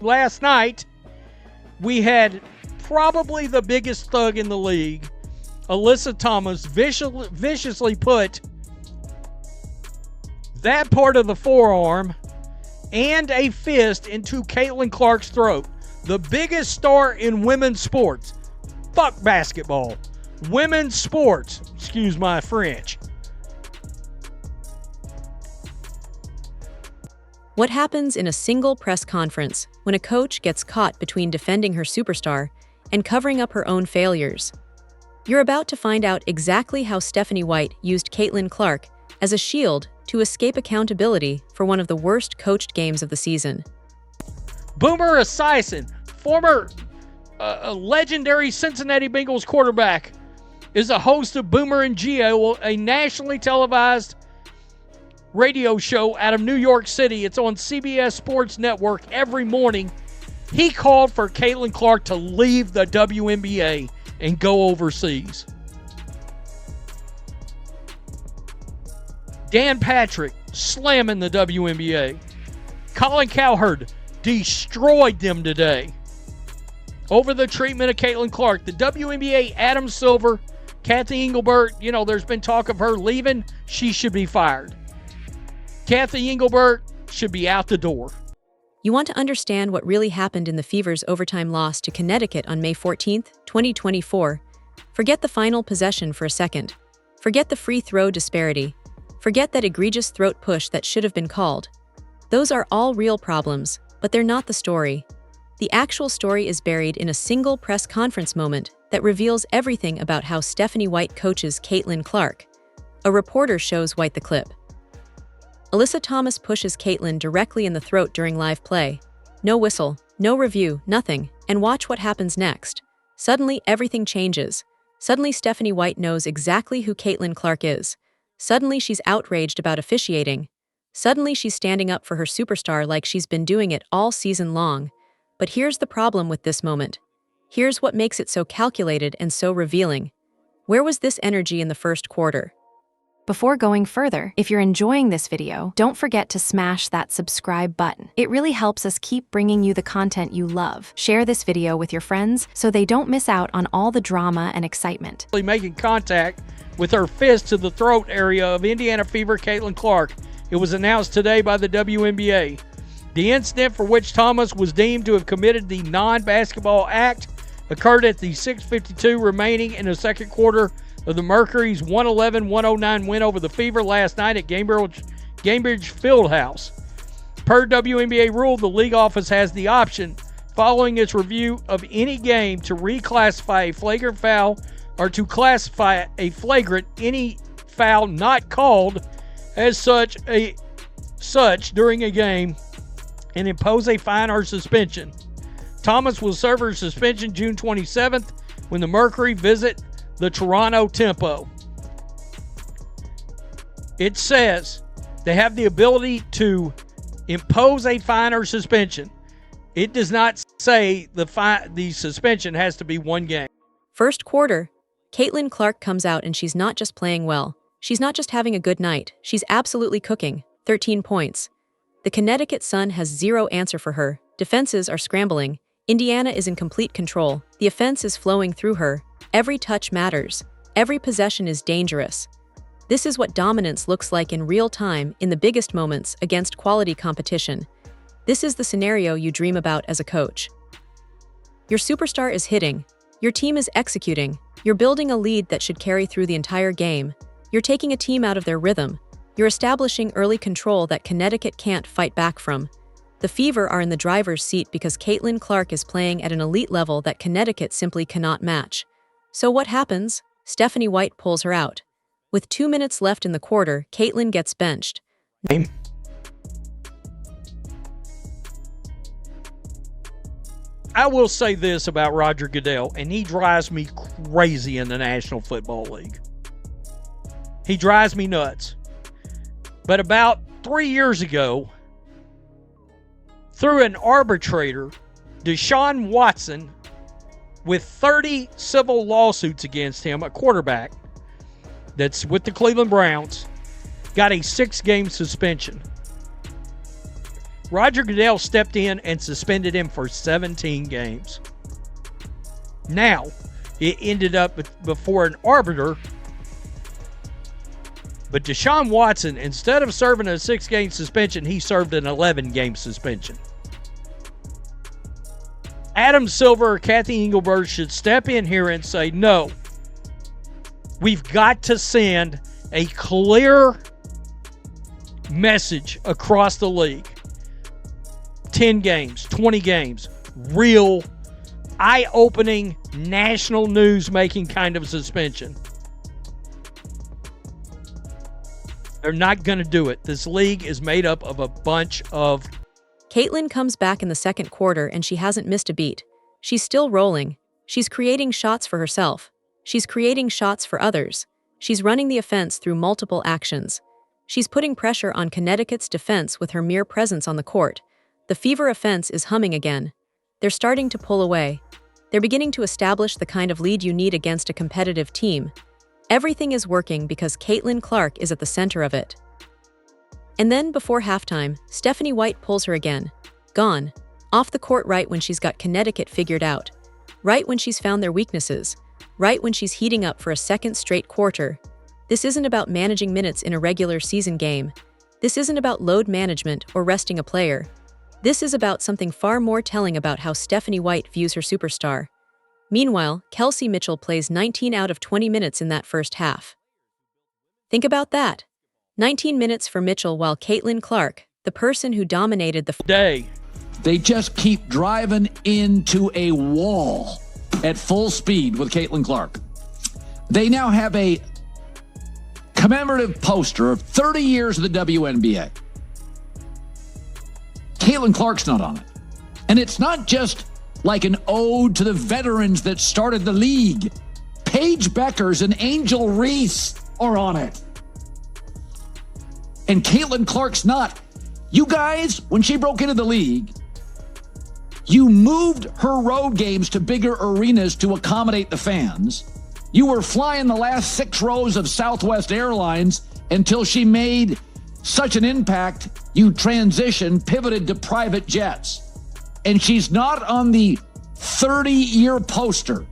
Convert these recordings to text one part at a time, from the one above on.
last night, we had probably the biggest thug in the league, Alyssa Thomas, viciously put that part of the forearm and a fist into Caitlin Clark's throat. The biggest star in women's sports. Fuck basketball. Women's sports. Excuse my French. What happens in a single press conference when a coach gets caught between defending her superstar and covering up her own failures? You're about to find out exactly how Stephanie White used Caitlin Clark as a shield to escape accountability for one of the worst coached games of the season. Boomer Esiason, former legendary Cincinnati Bengals quarterback, is a host of Boomer and Gio, a nationally televised radio show out of New York City. It's on CBS Sports Network every morning. He called for Caitlin Clark to leave the WNBA and go overseas. Dan Patrick slamming the WNBA. Colin Cowherd destroyed them today over the treatment of Caitlin Clark. The WNBA, Adam Silver, Kathy Engelbert, there's been talk of her leaving. She should be fired. Kathy Engelbert should be out the door. You want to understand what really happened in the Fever's overtime loss to Connecticut on May 14th, 2024? Forget the final possession for a second. Forget the free throw disparity. Forget that egregious throat push that should have been called. Those are all real problems, but they're not the story. The actual story is buried in a single press conference moment that reveals everything about how Stephanie White coaches Caitlin Clark. A reporter shows White the clip. Alyssa Thomas pushes Caitlin directly in the throat during live play. No whistle, no review, nothing, and watch what happens next. Suddenly, everything changes. Suddenly, Stephanie White knows exactly who Caitlin Clark is. Suddenly, she's outraged about officiating. Suddenly, she's standing up for her superstar like she's been doing it all season long. But here's the problem with this moment. Here's what makes it so calculated and so revealing. Where was this energy in the first quarter? Before going further, if you're enjoying this video, don't forget to smash that subscribe button. It really helps us keep bringing you the content you love. Share this video with your friends so they don't miss out on all the drama and excitement. Making contact with her fist to the throat area of Indiana Fever Caitlin Clark. It was announced today by the WNBA. The incident for which Thomas was deemed to have committed the non-basketball act occurred at the 6:52 remaining in the second quarter of the Mercury's 111-109 win over the Fever last night at Gainbridge Fieldhouse. Per WNBA rule, the league office has the option, following its review of any game, to reclassify a flagrant foul or to classify a flagrant any foul not called as such during a game and impose a fine or suspension. Thomas will serve her suspension June 27th when the Mercury visit the Toronto Tempo. It says they have the ability to impose a fine or suspension. It does not say the suspension has to be one game. First quarter, Caitlin Clark comes out and she's not just playing well. She's not just having a good night. She's absolutely cooking. 13 points. The Connecticut Sun has zero answer for her. Defenses are scrambling. Indiana is in complete control. The offense is flowing through her. Every touch matters. Every possession is dangerous. This is what dominance looks like in real time in the biggest moments against quality competition. This is the scenario you dream about as a coach. Your superstar is hitting. Your team is executing. You're building a lead that should carry through the entire game. You're taking a team out of their rhythm. You're establishing early control that Connecticut can't fight back from. The Fever are in the driver's seat because Caitlin Clark is playing at an elite level that Connecticut simply cannot match. So what happens? Stephanie White pulls her out. With 2 minutes left in the quarter, Caitlin gets benched. I will say this about Roger Goodell, and he drives me crazy in the National Football League. He drives me nuts. But about 3 years ago, through an arbitrator, Deshaun Watson, with 30 civil lawsuits against him, a quarterback that's with the Cleveland Browns, got a 6-game suspension. Roger Goodell stepped in and suspended him for 17 games. Now, it ended up before an arbiter, but Deshaun Watson, instead of serving a 6-game suspension, he served an 11-game suspension. Adam Silver or Kathy Engelbert should step in here and say, no, we've got to send a clear message across the league. 10 games, 20 games, real, eye-opening, national news-making kind of suspension. They're not going to do it. This league is made up of a bunch of... Caitlin comes back in the second quarter and she hasn't missed a beat. She's still rolling. She's creating shots for herself. She's creating shots for others. She's running the offense through multiple actions. She's putting pressure on Connecticut's defense with her mere presence on the court. The Fever offense is humming again. They're starting to pull away. They're beginning to establish the kind of lead you need against a competitive team. Everything is working because Caitlin Clark is at the center of it. And then, before halftime, Stephanie White pulls her again. Gone. Off the court right when she's got Connecticut figured out. Right when she's found their weaknesses. Right when she's heating up for a second straight quarter. This isn't about managing minutes in a regular season game. This isn't about load management or resting a player. This is about something far more telling about how Stephanie White views her superstar. Meanwhile, Kelsey Mitchell plays 19 out of 20 minutes in that first half. Think about that. 19 minutes for Mitchell while Caitlin Clark, the person who dominated the day. They just keep driving into a wall at full speed with Caitlin Clark. They now have a commemorative poster of 30 years of the WNBA. Caitlin Clark's not on it. And it's not just like an ode to the veterans that started the league. Paige Beckers and Angel Reese are on it. And Caitlin Clark's not. You guys, when she broke into the league, you moved her road games to bigger arenas to accommodate the fans. You were flying the last 6 rows of Southwest Airlines until she made such an impact, you transitioned, pivoted to private jets. And she's not on the 30-year poster.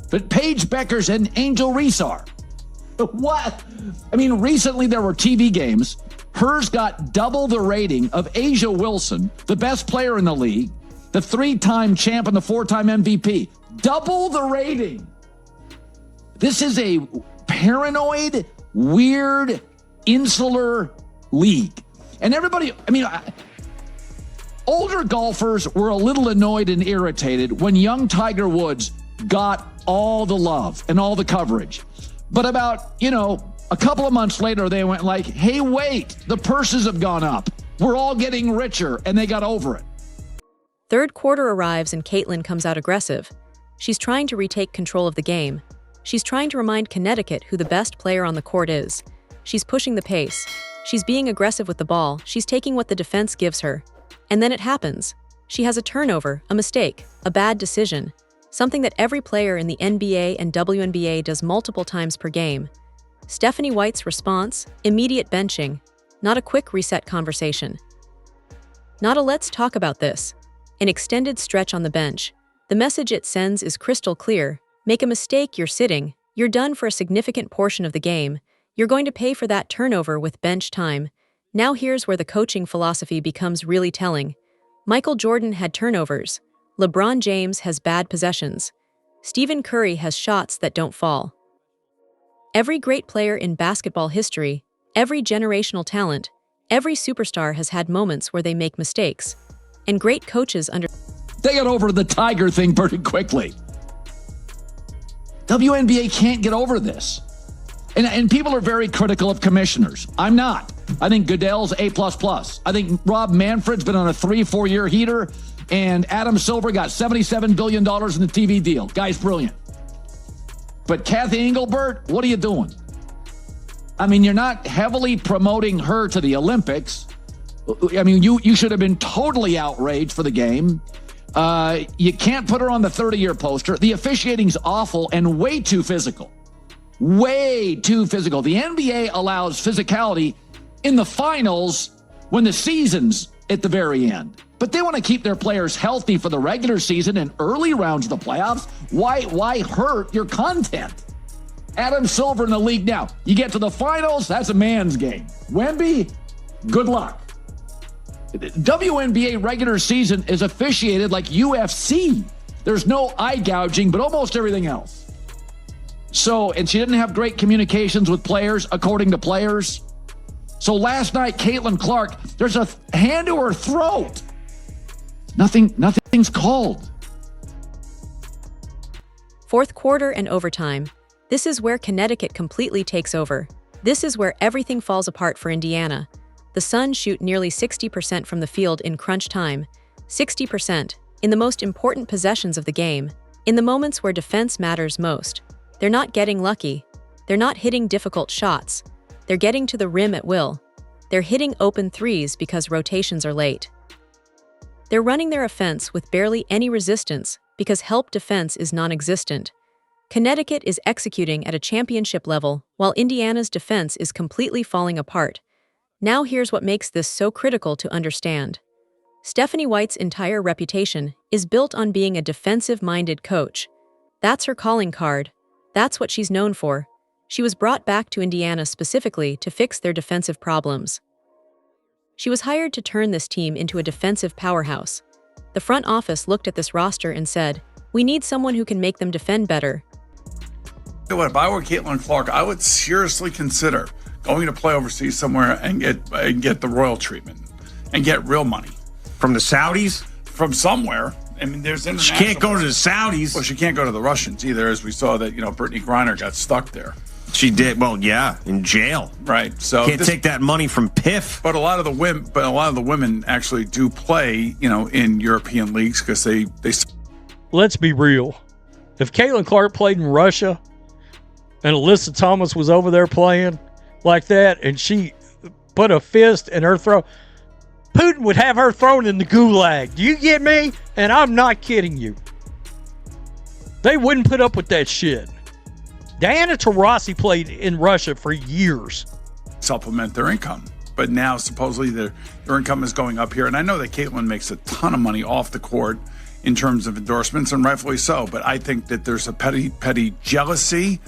But Paige Beckers and Angel Reese are. What? I mean, recently there were TV games. Hers got double the rating of Asia Wilson, the best player in the league, the 3-time champ and the 4-time MVP. Double the rating. This is a paranoid, weird, insular league. And everybody, older golfers were a little annoyed and irritated when young Tiger Woods got all the love and all the coverage. But about, a couple of months later, they went like, hey, wait, the purses have gone up. We're all getting richer, and they got over it. Third quarter arrives and Caitlin comes out aggressive. She's trying to retake control of the game. She's trying to remind Connecticut who the best player on the court is. She's pushing the pace. She's being aggressive with the ball. She's taking what the defense gives her. And then it happens. She has a turnover, a mistake, a bad decision. Something that every player in the NBA and WNBA does multiple times per game. Stephanie White's response? Immediate benching. Not a quick reset conversation. Not a let's talk about this. An extended stretch on the bench. The message it sends is crystal clear. Make a mistake, you're sitting. You're done for a significant portion of the game. You're going to pay for that turnover with bench time. Now here's where the coaching philosophy becomes really telling. Michael Jordan had turnovers. LeBron James has bad possessions. Stephen Curry has shots that don't fall. Every great player in basketball history, every generational talent, every superstar has had moments where they make mistakes. And great coaches They got over the Tiger thing pretty quickly. WNBA can't get over this. And people are very critical of commissioners. I'm not. I think Goodell's A++. I think Rob Manfred's been on a 3-4 year heater, and Adam Silver got $77 billion in the TV deal. Guy's brilliant. But Kathy Engelbert, what are you doing? You're not heavily promoting her to the Olympics. You should have been totally outraged for the game. You can't put her on the 30-year poster. The officiating's awful and way too physical. Way too physical. The NBA allows physicality in the finals when the season's at the very end. But they want to keep their players healthy for the regular season and early rounds of the playoffs. Why hurt your content? Adam Silver in the league now. You get to the finals, that's a man's game. Wemby, good luck. WNBA regular season is officiated like UFC. There's no eye gouging, but almost everything else. So, and she didn't have great communications with players, according to players. So last night, Caitlin Clark, there's a hand to her throat. Nothing's called. Fourth quarter and overtime. This is where Connecticut completely takes over. This is where everything falls apart for Indiana. The Suns shoot nearly 60% from the field in crunch time. 60% in the most important possessions of the game. In the moments where defense matters most. They're not getting lucky. They're not hitting difficult shots. They're getting to the rim at will. They're hitting open threes because rotations are late. They're running their offense with barely any resistance because help defense is non-existent. Connecticut is executing at a championship level while Indiana's defense is completely falling apart. Now here's what makes this so critical to understand. Stephanie White's entire reputation is built on being a defensive-minded coach. That's her calling card. That's what she's known for. She was brought back to Indiana specifically to fix their defensive problems. She was hired to turn this team into a defensive powerhouse. The front office looked at this roster and said, "We need someone who can make them defend better." If I were Caitlin Clark, I would seriously consider going to play overseas somewhere and get the royal treatment and get real money. From the Saudis? From somewhere. I mean, there's international. She can't go to the Saudis. Well, she can't go to the Russians either, as we saw that, Brittany Griner got stuck there. She did. Well, yeah, in jail. Right. So can't take that money from PIF. But a lot of the women actually do play, in European leagues because they. Let's be real. If Caitlin Clark played in Russia and Alyssa Thomas was over there playing like that and she put a fist in her throat, Putin would have her thrown in the gulag. Do you get me? And I'm not kidding you. They wouldn't put up with that shit. Diana Taurasi played in Russia for years. Supplement their income. But now supposedly their income is going up here. And I know that Caitlin makes a ton of money off the court in terms of endorsements, and rightfully so. But I think that there's a petty jealousy,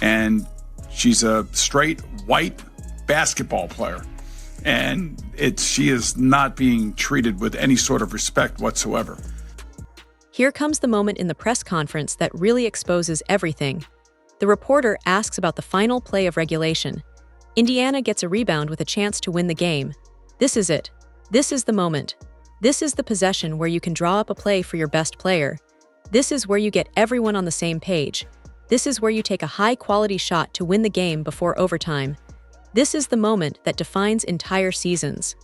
and she's a straight white basketball player. And she is not being treated with any sort of respect whatsoever. Here comes the moment in the press conference that really exposes everything. The reporter asks about the final play of regulation. Indiana gets a rebound with a chance to win the game. This is it. This is the moment. This is the possession where you can draw up a play for your best player. This is where you get everyone on the same page. This is where you take a high-quality shot to win the game before overtime. This is the moment that defines entire seasons.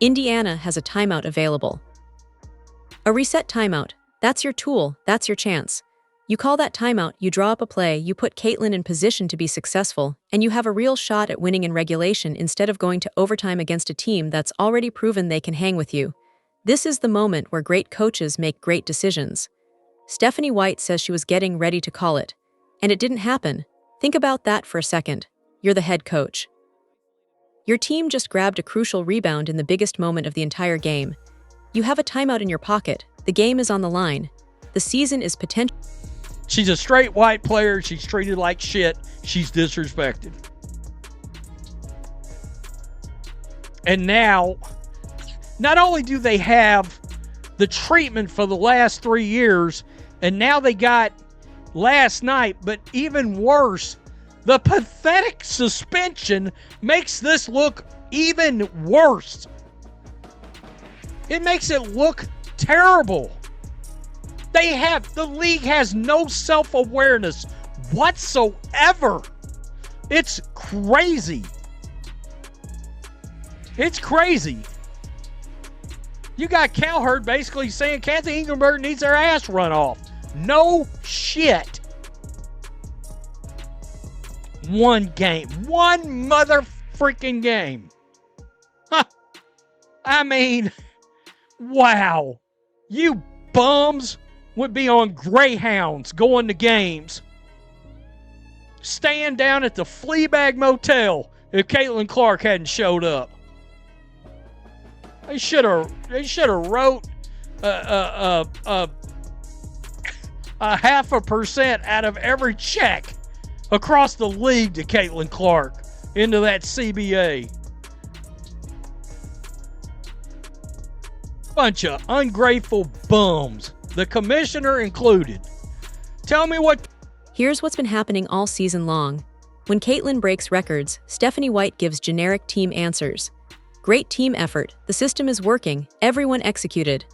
Indiana has a timeout available. A reset timeout. That's your tool. That's your chance. You call that timeout, you draw up a play, you put Caitlin in position to be successful, and you have a real shot at winning in regulation instead of going to overtime against a team that's already proven they can hang with you. This is the moment where great coaches make great decisions. Stephanie White says she was getting ready to call it. And it didn't happen. Think about that for a second. You're the head coach. Your team just grabbed a crucial rebound in the biggest moment of the entire game. You have a timeout in your pocket. The game is on the line. The season is potential. She's a straight white player. She's treated like shit. She's disrespected. And now, not only do they have the treatment for the last 3 years, and now they got last night, but even worse, the pathetic suspension makes this look even worse. It makes it look terrible. The league has no self-awareness whatsoever. It's crazy. It's crazy. You got Cowherd basically saying Kathy Engelberg needs her ass run off. No shit. One game. One mother freaking game. Huh. I mean, wow. You bums would be on Greyhounds going to games. Staying down at the Fleabag Motel if Caitlin Clark hadn't showed up. They should have wrote a 0.5% out of every check across the league to Caitlin Clark into that CBA. Bunch of ungrateful bums, the commissioner included. Tell me what. Here's what's been happening all season long. When Caitlin breaks records, Stephanie White gives generic team answers. Great team effort, the system is working, everyone executed.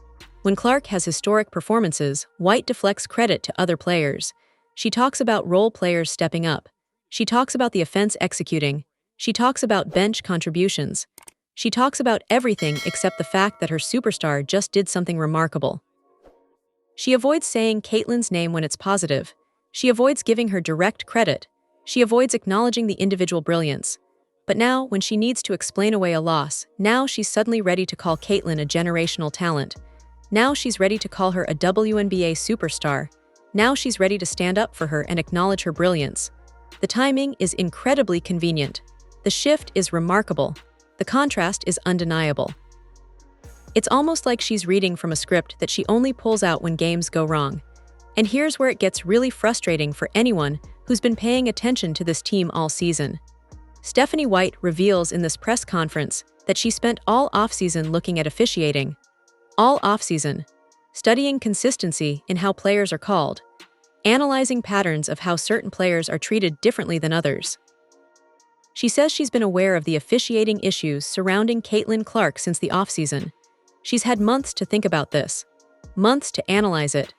When Clark has historic performances, White deflects credit to other players. She talks about role players stepping up. She talks about the offense executing. She talks about bench contributions. She talks about everything except the fact that her superstar just did something remarkable. She avoids saying Caitlin's name when it's positive. She avoids giving her direct credit. She avoids acknowledging the individual brilliance. But now, when she needs to explain away a loss, now she's suddenly ready to call Caitlin a generational talent. Now she's ready to call her a WNBA superstar. Now she's ready to stand up for her and acknowledge her brilliance. The timing is incredibly convenient. The shift is remarkable. The contrast is undeniable. It's almost like she's reading from a script that she only pulls out when games go wrong. And here's where it gets really frustrating for anyone who's been paying attention to this team all season. Stephanie White reveals in this press conference that she spent all offseason looking at officiating. All offseason. Studying consistency in how players are called. Analyzing patterns of how certain players are treated differently than others. She says she's been aware of the officiating issues surrounding Caitlin Clark since the offseason. She's had months to think about this. Months to analyze it.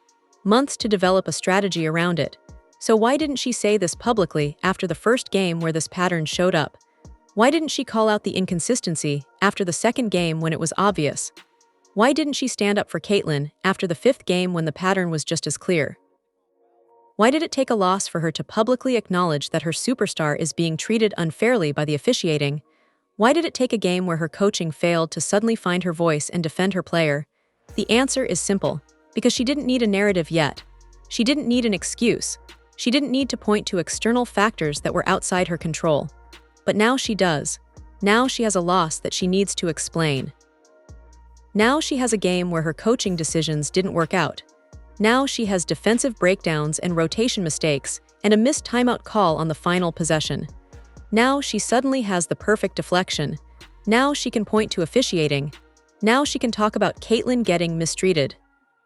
Months to develop a strategy around it. So why didn't she say this publicly after the first game where this pattern showed up? Why didn't she call out the inconsistency after the second game when it was obvious? Why didn't she stand up for Caitlin after the fifth game when the pattern was just as clear? Why did it take a loss for her to publicly acknowledge that her superstar is being treated unfairly by the officiating? Why did it take a game where her coaching failed to suddenly find her voice and defend her player? The answer is simple. Because she didn't need a narrative yet. She didn't need an excuse. She didn't need to point to external factors that were outside her control. But now she does. Now she has a loss that she needs to explain. Now she has a game where her coaching decisions didn't work out. Now she has defensive breakdowns and rotation mistakes and a missed timeout call on the final possession. Now she suddenly has the perfect deflection. Now she can point to officiating. Now she can talk about Caitlin getting mistreated.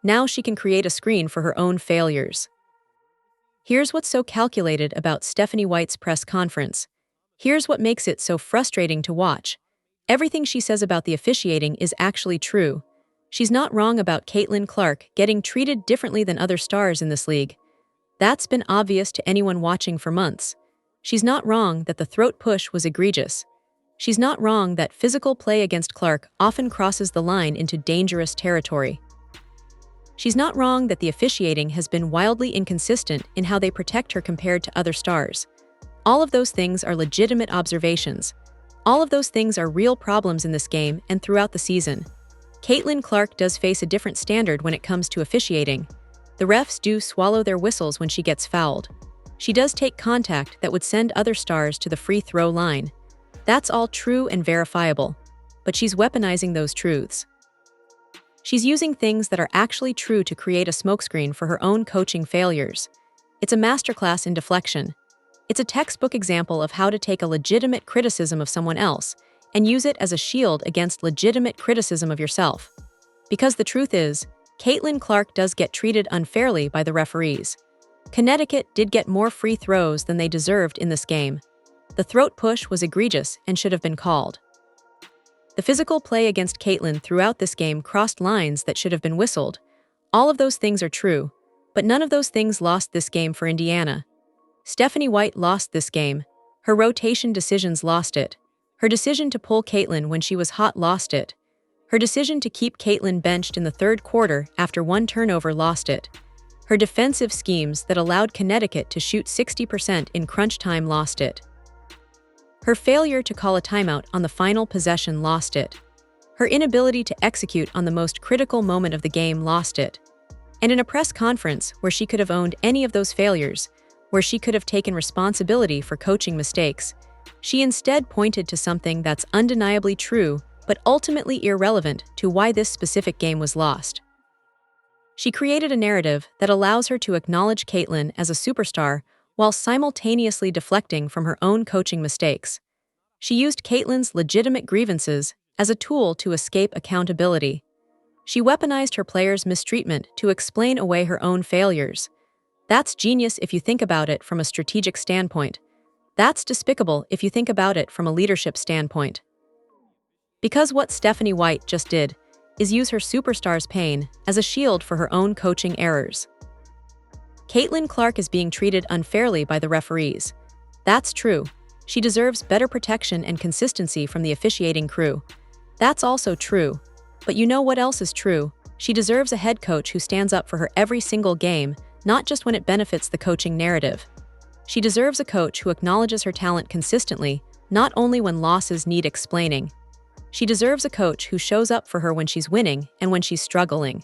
Now she can create a screen for her own failures. Here's what's so calculated about Stephanie White's press conference. Here's what makes it so frustrating to watch. Everything she says about the officiating is actually true. She's not wrong about Caitlin Clark getting treated differently than other stars in this league. That's been obvious to anyone watching for months. She's not wrong that the throat push was egregious. She's not wrong that physical play against Clark often crosses the line into dangerous territory. She's not wrong that the officiating has been wildly inconsistent in how they protect her compared to other stars. All of those things are legitimate observations. All of those things are real problems in this game and throughout the season. Caitlin Clark does face a different standard when it comes to officiating. The refs do swallow their whistles when she gets fouled. She does take contact that would send other stars to the free throw line. That's all true and verifiable. But she's weaponizing those truths. She's using things that are actually true to create a smokescreen for her own coaching failures. It's a masterclass in deflection. It's a textbook example of how to take a legitimate criticism of someone else and use it as a shield against legitimate criticism of yourself. Because the truth is, Caitlin Clark does get treated unfairly by the referees. Connecticut did get more free throws than they deserved in this game. The throat push was egregious and should have been called. The physical play against Caitlin throughout this game crossed lines that should have been whistled. All of those things are true, but none of those things lost this game for Indiana. Stephanie White lost this game. Her rotation decisions lost it. Her decision to pull Caitlin when she was hot lost it. Her decision to keep Caitlin benched in the third quarter after one turnover lost it. Her defensive schemes that allowed Connecticut to shoot 60% in crunch time lost it. Her failure to call a timeout on the final possession lost it. Her inability to execute on the most critical moment of the game lost it. And in a press conference where she could have owned any of those failures, where she could have taken responsibility for coaching mistakes, she instead pointed to something that's undeniably true but ultimately irrelevant to why this specific game was lost. She created a narrative that allows her to acknowledge Caitlin as a superstar while simultaneously deflecting from her own coaching mistakes. She used Caitlin's legitimate grievances as a tool to escape accountability. She weaponized her players' mistreatment to explain away her own failures. That's genius if you think about it from a strategic standpoint. That's despicable if you think about it from a leadership standpoint. Because what Stephanie White just did is use her superstar's pain as a shield for her own coaching errors. Caitlin Clark is being treated unfairly by the referees. That's true. She deserves better protection and consistency from the officiating crew. That's also true. But you know what else is true? She deserves a head coach who stands up for her every single game, not just when it benefits the coaching narrative. She deserves a coach who acknowledges her talent consistently, not only when losses need explaining. She deserves a coach who shows up for her when she's winning and when she's struggling.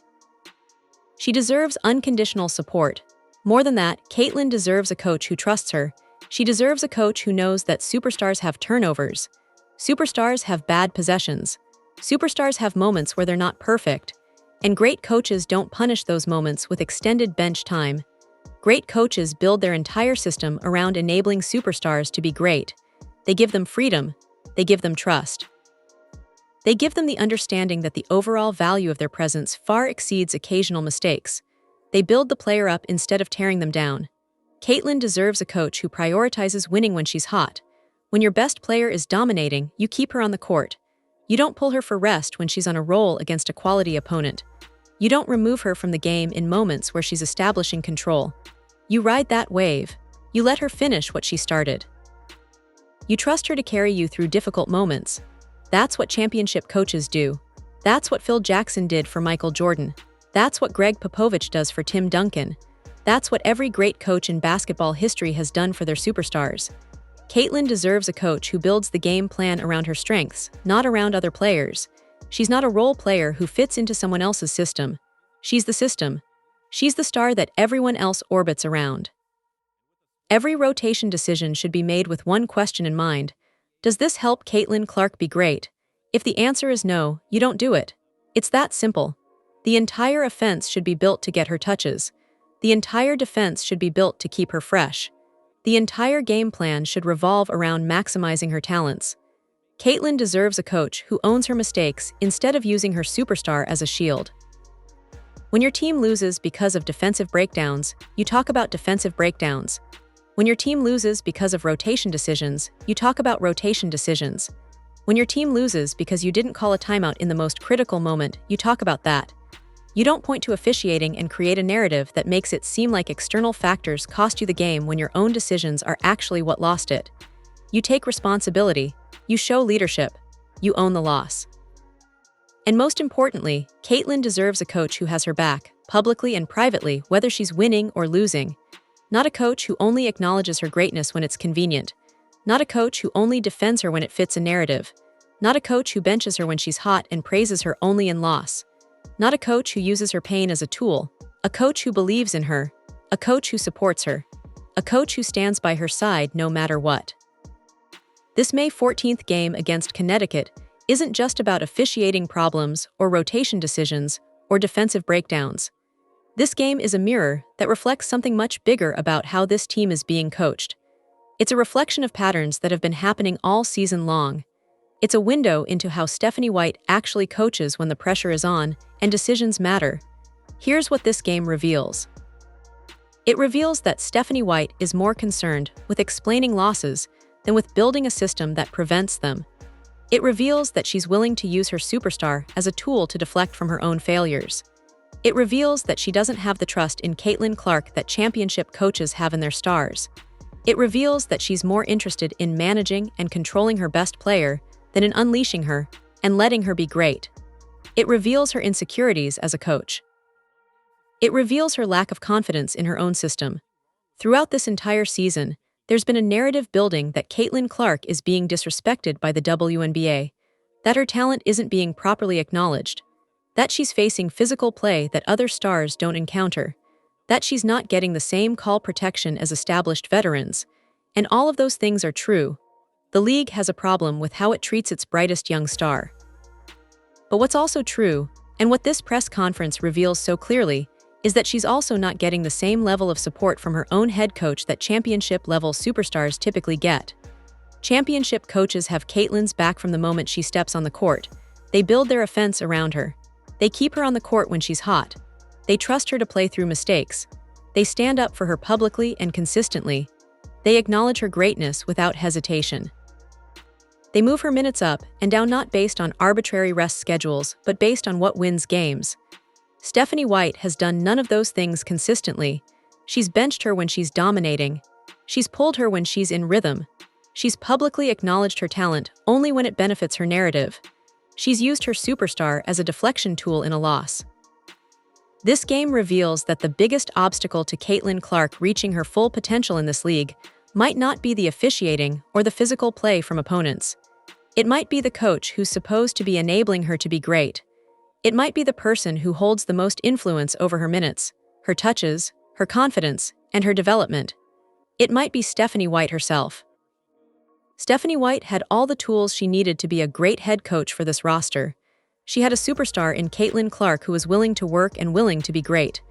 She deserves unconditional support. More than that, Caitlin deserves a coach who trusts her. She deserves a coach who knows that superstars have turnovers. Superstars have bad possessions. Superstars have moments where they're not perfect. And great coaches don't punish those moments with extended bench time. Great coaches build their entire system around enabling superstars to be great. They give them freedom. They give them trust. They give them the understanding that the overall value of their presence far exceeds occasional mistakes. They build the player up instead of tearing them down. Caitlin deserves a coach who prioritizes winning when she's hot. When your best player is dominating, you keep her on the court. You don't pull her for rest when she's on a roll against a quality opponent. You don't remove her from the game in moments where she's establishing control. You ride that wave. You let her finish what she started. You trust her to carry you through difficult moments. That's what championship coaches do. That's what Phil Jackson did for Michael Jordan. That's what Greg Popovich does for Tim Duncan. That's what every great coach in basketball history has done for their superstars. Caitlin deserves a coach who builds the game plan around her strengths, not around other players. She's not a role player who fits into someone else's system. She's the system. She's the star that everyone else orbits around. Every rotation decision should be made with one question in mind. Does this help Caitlin Clark be great? If the answer is no, you don't do it. It's that simple. The entire offense should be built to get her touches. The entire defense should be built to keep her fresh. The entire game plan should revolve around maximizing her talents. Caitlin deserves a coach who owns her mistakes instead of using her superstar as a shield. When your team loses because of defensive breakdowns, you talk about defensive breakdowns. When your team loses because of rotation decisions, you talk about rotation decisions. When your team loses because you didn't call a timeout in the most critical moment, you talk about that. You don't point to officiating and create a narrative that makes it seem like external factors cost you the game when your own decisions are actually what lost it. You take responsibility. You show leadership. You own the loss. And most importantly, Caitlin deserves a coach who has her back, publicly and privately, whether she's winning or losing. Not a coach who only acknowledges her greatness when it's convenient. Not a coach who only defends her when it fits a narrative. Not a coach who benches her when she's hot and praises her only in loss. Not a coach who uses her pain as a tool. A coach who believes in her. A coach who supports her. A coach who stands by her side no matter what. This May 14th game against Connecticut isn't just about officiating problems or rotation decisions or defensive breakdowns. This game is a mirror that reflects something much bigger about how this team is being coached. It's a reflection of patterns that have been happening all season long. It's a window into how Stephanie White actually coaches when the pressure is on and decisions matter. Here's what this game reveals. It reveals that Stephanie White is more concerned with explaining losses than with building a system that prevents them. It reveals that she's willing to use her superstar as a tool to deflect from her own failures. It reveals that she doesn't have the trust in Caitlin Clark that championship coaches have in their stars. It reveals that she's more interested in managing and controlling her best player than in unleashing her and letting her be great. It reveals her insecurities as a coach. It reveals her lack of confidence in her own system. Throughout this entire season, there's been a narrative building that Caitlin Clark is being disrespected by the WNBA, that her talent isn't being properly acknowledged, that she's facing physical play that other stars don't encounter, that she's not getting the same call protection as established veterans, and all of those things are true. The league has a problem with how it treats its brightest young star. But what's also true, and what this press conference reveals so clearly, is that she's also not getting the same level of support from her own head coach that championship-level superstars typically get. Championship coaches have Caitlyn's back from the moment she steps on the court. They build their offense around her. They keep her on the court when she's hot. They trust her to play through mistakes. They stand up for her publicly and consistently. They acknowledge her greatness without hesitation. They move her minutes up and down not based on arbitrary rest schedules, but based on what wins games. Stephanie White has done none of those things consistently. She's benched her when she's dominating. She's pulled her when she's in rhythm. She's publicly acknowledged her talent only when it benefits her narrative. She's used her superstar as a deflection tool in a loss. This game reveals that the biggest obstacle to Caitlin Clark reaching her full potential in this league might not be the officiating or the physical play from opponents. It might be the coach who's supposed to be enabling her to be great. It might be the person who holds the most influence over her minutes, her touches, her confidence, and her development. It might be Stephanie White herself. Stephanie White had all the tools she needed to be a great head coach for this roster. She had a superstar in Caitlin Clark who was willing to work and willing to be great.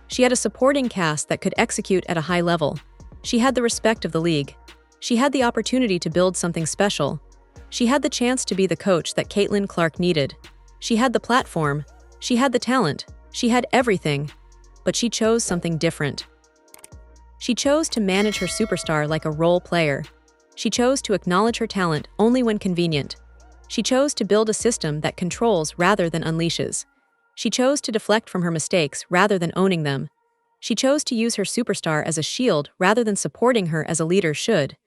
She had a supporting cast that could execute at a high level. She had the respect of the league. She had the opportunity to build something special. She had the chance to be the coach that Caitlin Clark needed. She had the platform. She had the talent. She had everything. But she chose something different. She chose to manage her superstar like a role player. She chose to acknowledge her talent only when convenient. She chose to build a system that controls rather than unleashes. She chose to deflect from her mistakes rather than owning them. She chose to use her superstar as a shield rather than supporting her as a leader should.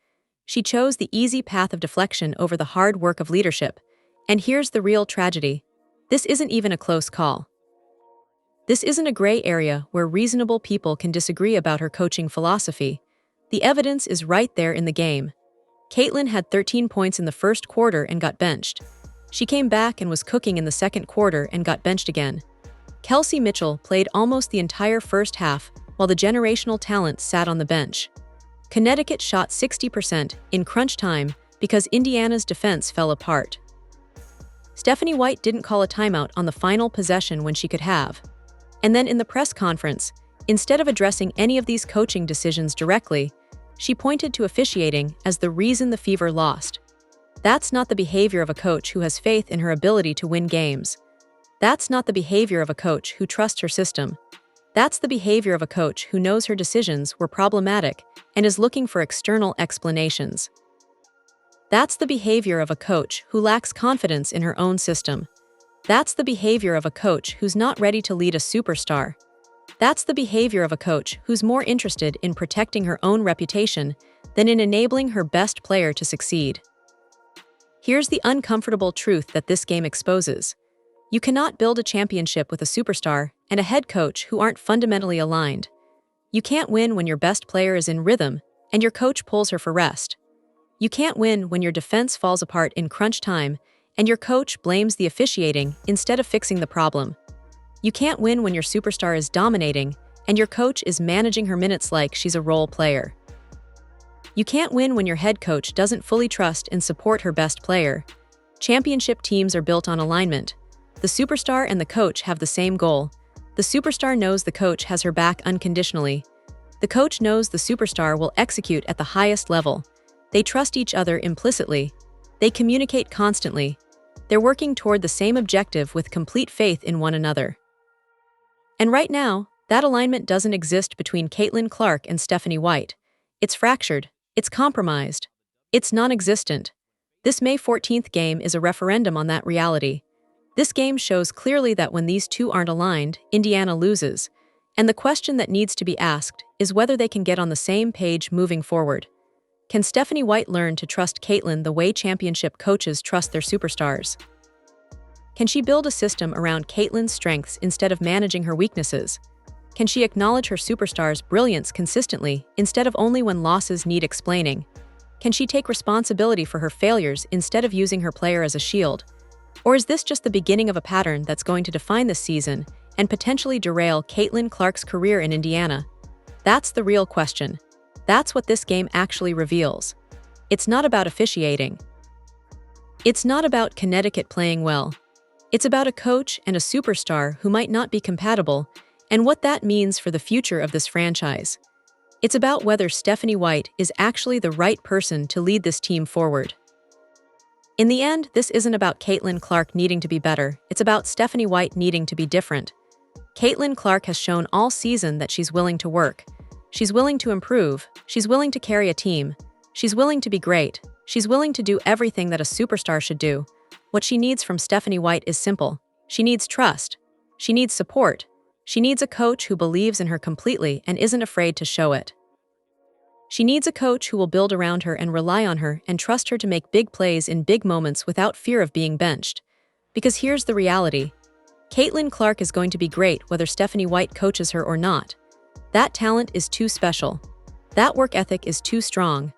She chose the easy path of deflection over the hard work of leadership. And here's the real tragedy. This isn't even a close call. This isn't a gray area where reasonable people can disagree about her coaching philosophy. The evidence is right there in the game. Caitlin had 13 points in the first quarter and got benched. She came back and was cooking in the second quarter and got benched again. Kelsey Mitchell played almost the entire first half while the generational talent sat on the bench. Connecticut shot 60% in crunch time because Indiana's defense fell apart. Stephanie White didn't call a timeout on the final possession when she could have. And then in the press conference, instead of addressing any of these coaching decisions directly, she pointed to officiating as the reason the Fever lost. That's not the behavior of a coach who has faith in her ability to win games. That's not the behavior of a coach who trusts her system. That's the behavior of a coach who knows her decisions were problematic and is looking for external explanations. That's the behavior of a coach who lacks confidence in her own system. That's the behavior of a coach who's not ready to lead a superstar. That's the behavior of a coach who's more interested in protecting her own reputation than in enabling her best player to succeed. Here's the uncomfortable truth that this game exposes. You cannot build a championship with a superstar and a head coach who aren't fundamentally aligned. You can't win when your best player is in rhythm and your coach pulls her for rest. You can't win when your defense falls apart in crunch time and your coach blames the officiating instead of fixing the problem. You can't win when your superstar is dominating and your coach is managing her minutes like she's a role player. You can't win when your head coach doesn't fully trust and support her best player. Championship teams are built on alignment. The superstar and the coach have the same goal. The superstar knows the coach has her back unconditionally. The coach knows the superstar will execute at the highest level. They trust each other implicitly. They communicate constantly. They're working toward the same objective with complete faith in one another. And right now, that alignment doesn't exist between Caitlin Clark and Stephanie White. It's fractured. It's compromised. It's non-existent. This May 14th game is a referendum on that reality. This game shows clearly that when these two aren't aligned, Indiana loses. And the question that needs to be asked is whether they can get on the same page moving forward. Can Stephanie White learn to trust Caitlin the way championship coaches trust their superstars? Can she build a system around Caitlin's strengths instead of managing her weaknesses? Can she acknowledge her superstar's brilliance consistently instead of only when losses need explaining? Can she take responsibility for her failures instead of using her player as a shield? Or is this just the beginning of a pattern that's going to define this season and potentially derail Caitlin Clark's career in Indiana? That's the real question. That's what this game actually reveals. It's not about officiating. It's not about Connecticut playing well. It's about a coach and a superstar who might not be compatible, and what that means for the future of this franchise. It's about whether Stephanie White is actually the right person to lead this team forward. In the end, this isn't about Caitlin Clark needing to be better, it's about Stephanie White needing to be different. Caitlin Clark has shown all season that she's willing to work. She's willing to improve, she's willing to carry a team, she's willing to be great, she's willing to do everything that a superstar should do. What she needs from Stephanie White is simple. She needs trust. She needs support. She needs a coach who believes in her completely and isn't afraid to show it. She needs a coach who will build around her and rely on her and trust her to make big plays in big moments without fear of being benched. Because here's the reality. Caitlin Clark is going to be great whether Stephanie White coaches her or not. That talent is too special. That work ethic is too strong.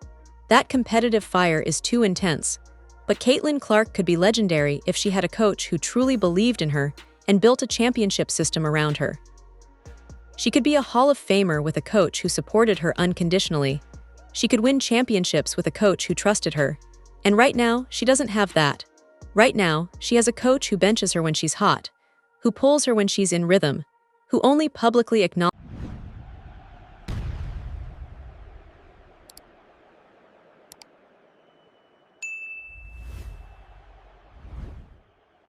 That competitive fire is too intense. But Caitlin Clark could be legendary if she had a coach who truly believed in her and built a championship system around her. She could be a Hall of Famer with a coach who supported her unconditionally. She could win championships with a coach who trusted her. And right now, she doesn't have that. Right now, she has a coach who benches her when she's hot, who pulls her when she's in rhythm, who only publicly acknowledges